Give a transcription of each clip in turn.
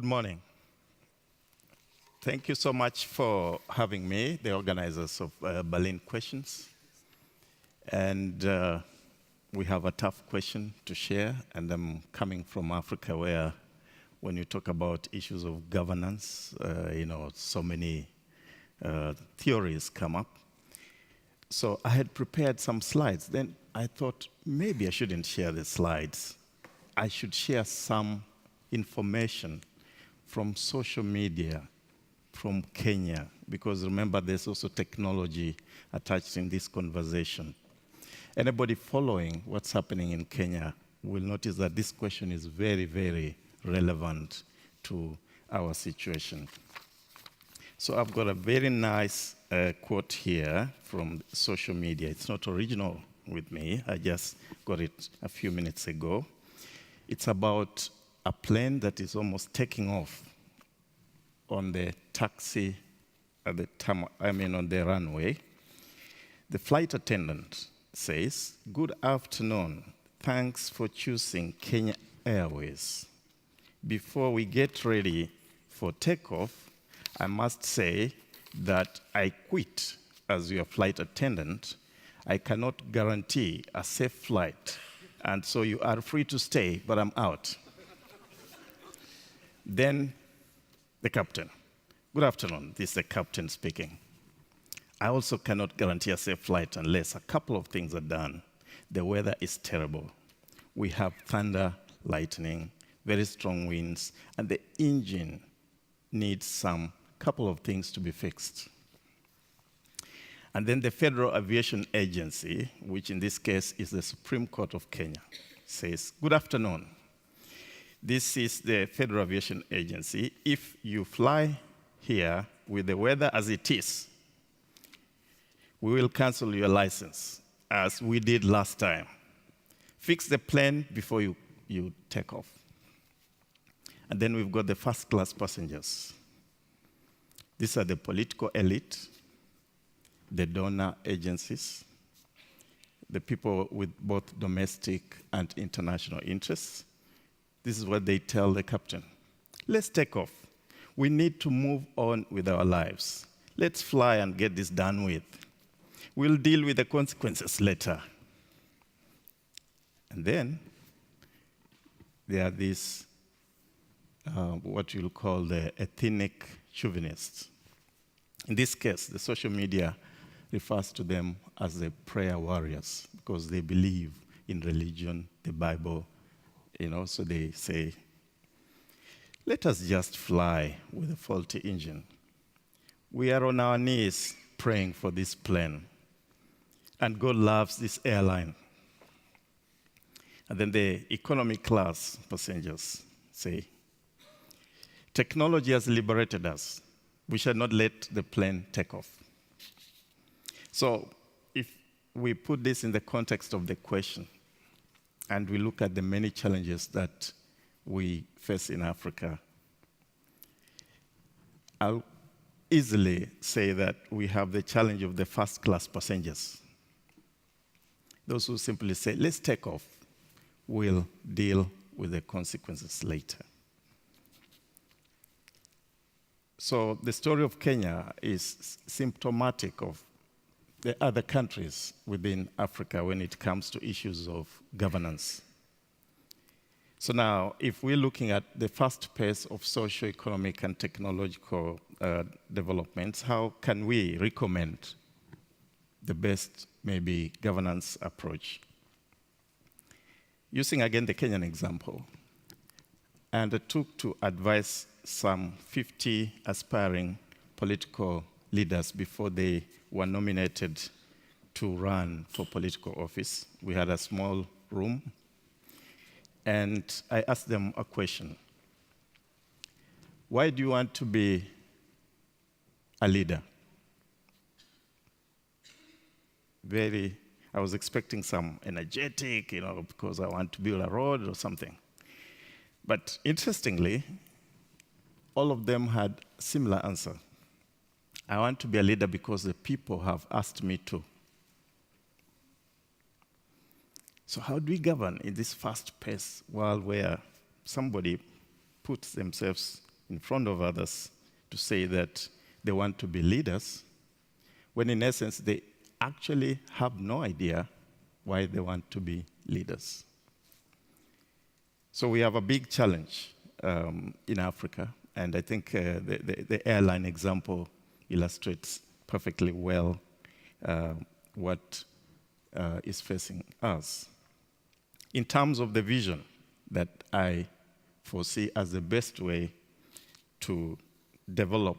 morning. Thank you so much for having me, the organizers of Berlin Questions. And we have a tough question to share, and I'm coming from Africa where when you talk about issues of governance, so many theories come up. So I had prepared some slides. Then I thought maybe I shouldn't share the slides. I should share some information from social media from Kenya, because remember there's also technology attached in this conversation. Anybody following what's happening in Kenya will notice that this question is very, very relevant to our situation. So I've got a very nice quote here from social media. It's not original with me. I just got it a few minutes ago. It's about a plane that is almost taking off on the taxi on the runway. The flight attendant says, "Good afternoon. Thanks for choosing Kenya Airways. Before we get ready for takeoff, I must say that I quit as your flight attendant. I cannot guarantee a safe flight, and so you are free to stay, but I'm out." Then the captain, "Good afternoon, this is the captain speaking. I also cannot guarantee a safe flight unless a couple of things are done. The weather is terrible. We have thunder, lightning, very strong winds, and the engine needs some couple of things to be fixed." And then the Federal Aviation Agency, which in this case is the Supreme Court of Kenya, says, "Good afternoon. This is the Federal Aviation Agency. If you fly here with the weather as it is, we will cancel your license, as we did last time. Fix the plane before you take off." And then we've got the first-class passengers. These are the political elite, the donor agencies, the people with both domestic and international interests. This is what they tell the captain. "Let's take off. We need to move on with our lives. Let's fly and get this done with. We'll deal with the consequences later." And then there are these, what you'll call the ethnic chauvinists. In this case, the social media refers to them as the prayer warriors because they believe in religion, the Bible, so they say, "Let us just fly with a faulty engine. We are on our knees praying for this plane, and God loves this airline." And then the economy class passengers say, "Technology has liberated us. We shall not let the plane take off." So if we put this in the context of the question, and we look at the many challenges that we face in Africa, I'll easily say that we have the challenge of the first-class passengers. Those who simply say, "Let's take off. We'll deal with the consequences later." So the story of Kenya is symptomatic of the other countries within Africa when it comes to issues of governance. So now, if we're looking at the fast pace of socio-economic and technological developments, how can we recommend the best, maybe, governance approach? Using, again, the Kenyan example, I undertook to advise some 50 aspiring political leaders before they were nominated to run for political office. We had a small room, and I asked them a question. "Why do you want to be a leader?" I was expecting some energetic, because I want to build a road or something. But interestingly, all of them had a similar answer. "I want to be a leader because the people have asked me to." So how do we govern in this fast-paced world where somebody puts themselves in front of others to say that they want to be leaders, when in essence they actually have no idea why they want to be leaders. So we have a big challenge in Africa, and I think the airline example illustrates perfectly well what is facing us. In terms of the vision that I foresee as the best way to develop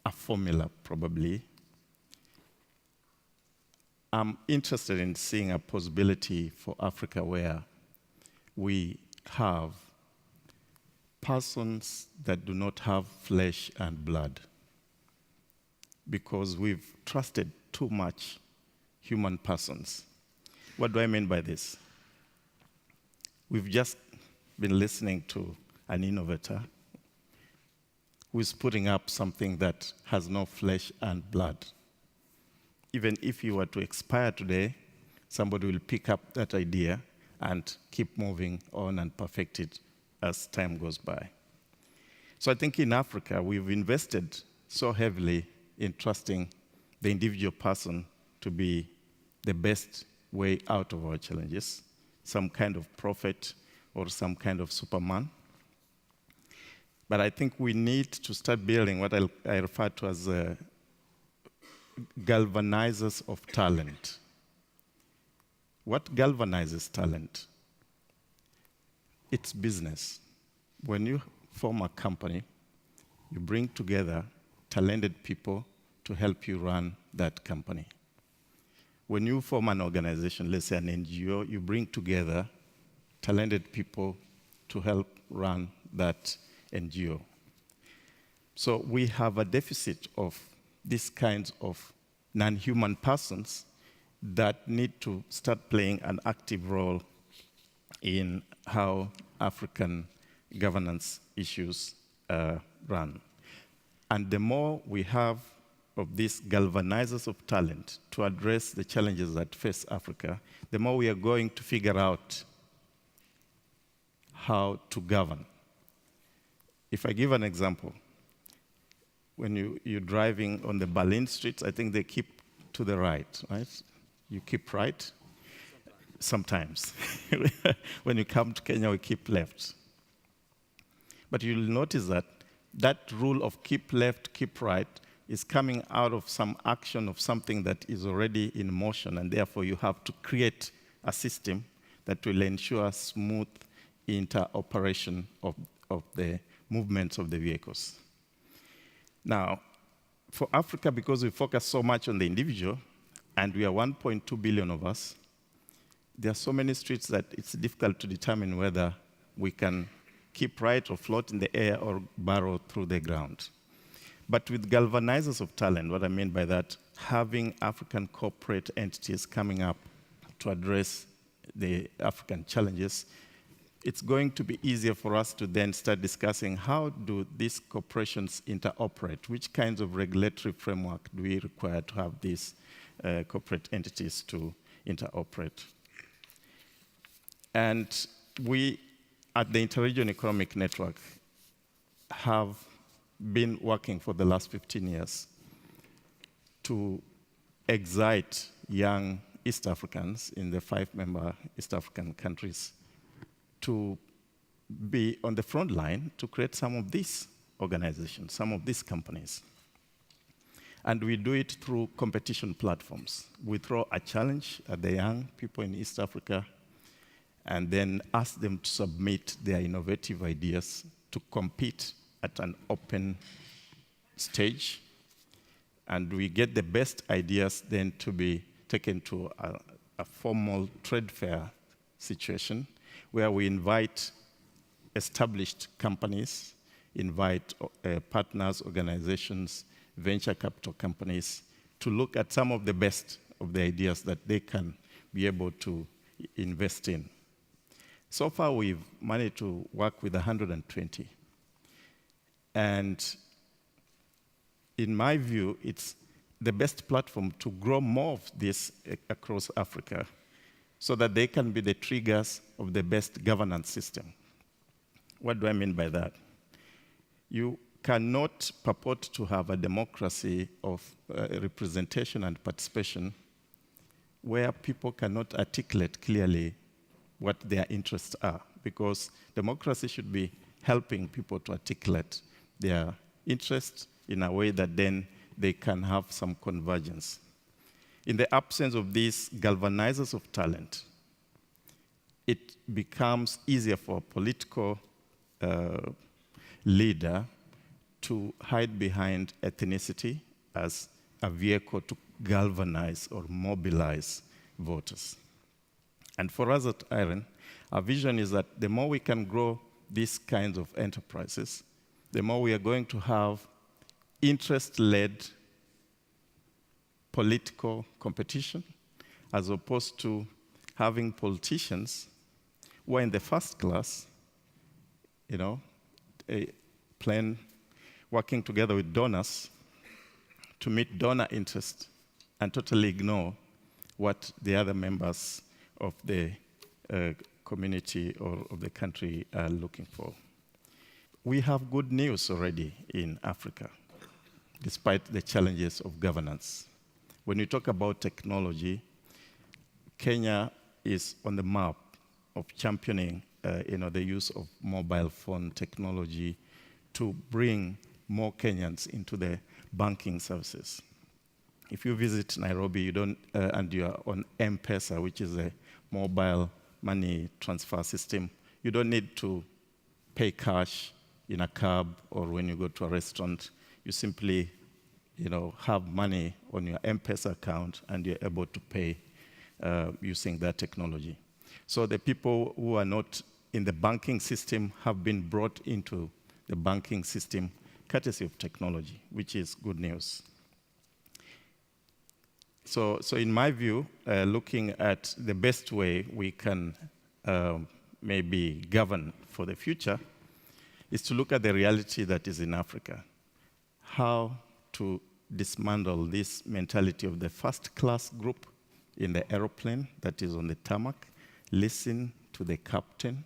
a formula, probably, I'm interested in seeing a possibility for Africa where we have persons that do not have flesh and blood, because we've trusted too much human persons. What do I mean by this? We've just been listening to an innovator who is putting up something that has no flesh and blood. Even if you were to expire today, somebody will pick up that idea and keep moving on and perfect it as time goes by. So I think in Africa, we've invested so heavily in trusting the individual person to be the best way out of our challenges, some kind of prophet or some kind of Superman. But I think we need to start building what I refer to as galvanizers of talent. What galvanizes talent? It's business. When you form a company, you bring together talented people to help you run that company. When you form an organization, let's say an NGO, you bring together talented people to help run that NGO. So we have a deficit of these kinds of non-human persons that need to start playing an active role in how African governance issues run. And the more we have of these galvanizers of talent to address the challenges that face Africa, the more we are going to figure out how to govern. If I give an example, when you're driving on the Berlin streets, I think they keep to the right, right? You keep right? Sometimes. When you come to Kenya, we keep left. But you'll notice that that rule of keep left, keep right is coming out of some action of something that is already in motion, and therefore you have to create a system that will ensure smooth interoperation of the movements of the vehicles. Now, for Africa, because we focus so much on the individual, and we are 1.2 billion of us, there are so many streets that it's difficult to determine whether we can keep right or float in the air or burrow through the ground. But with galvanizers of talent, what I mean by that, having African corporate entities coming up to address the African challenges, it's going to be easier for us to then start discussing how do these corporations interoperate, which kinds of regulatory framework do we require to have these corporate entities to interoperate. And we, at the Interregion Economic Network, have been working for the last 15 years to excite young East Africans in the 5-member East African countries to be on the front line to create some of these organizations, some of these companies. And we do it through competition platforms. We throw a challenge at the young people in East Africa and then ask them to submit their innovative ideas to compete at an open stage. And we get the best ideas then to be taken to a formal trade fair situation where we invite established companies, invite partners, organizations, venture capital companies to look at some of the best of the ideas that they can be able to invest in. So far, we've managed to work with 120. And in my view, it's the best platform to grow more of this across Africa so that they can be the triggers of the best governance system. What do I mean by that? You cannot purport to have a democracy of representation and participation where people cannot articulate clearly what their interests are, because democracy should be helping people to articulate their interests in a way that then they can have some convergence. In the absence of these galvanizers of talent, it becomes easier for a political leader to hide behind ethnicity as a vehicle to galvanize or mobilize voters. And for us at IREN, our vision is that the more we can grow these kinds of enterprises, the more we are going to have interest-led political competition, as opposed to having politicians who are in the first class, working together with donors to meet donor interest and totally ignore what the other members of the community or of the country are looking for. We have good news already in Africa, despite the challenges of governance. When you talk about technology, Kenya is on the map of championing the use of mobile phone technology to bring more Kenyans into the banking services. If you visit Nairobi, and you are on M-Pesa, which is a mobile money transfer system, you don't need to pay cash in a cab or when you go to a restaurant. You simply have money on your M-Pesa account and you're able to pay using that technology. So the people who are not in the banking system have been brought into the banking system courtesy of technology, which is good news. So in my view, looking at the best way we can maybe govern for the future is to look at the reality that is in Africa. How to dismantle this mentality of the first-class group in the aeroplane that is on the tarmac, listen to the captain,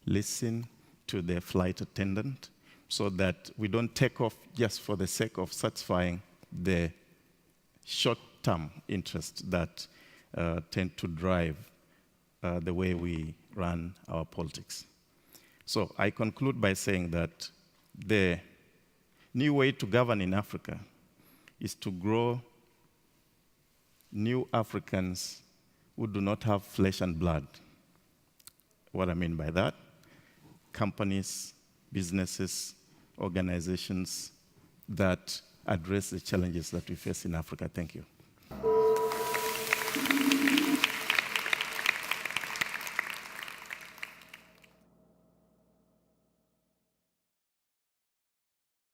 listen to the flight attendant, so that we don't take off just for the sake of satisfying the short-term interests that tend to drive the way we run our politics. So I conclude by saying that the new way to govern in Africa is to grow new Africans who do not have flesh and blood. What I mean by that, companies, businesses, organizations that address the challenges that we face in Africa. Thank you.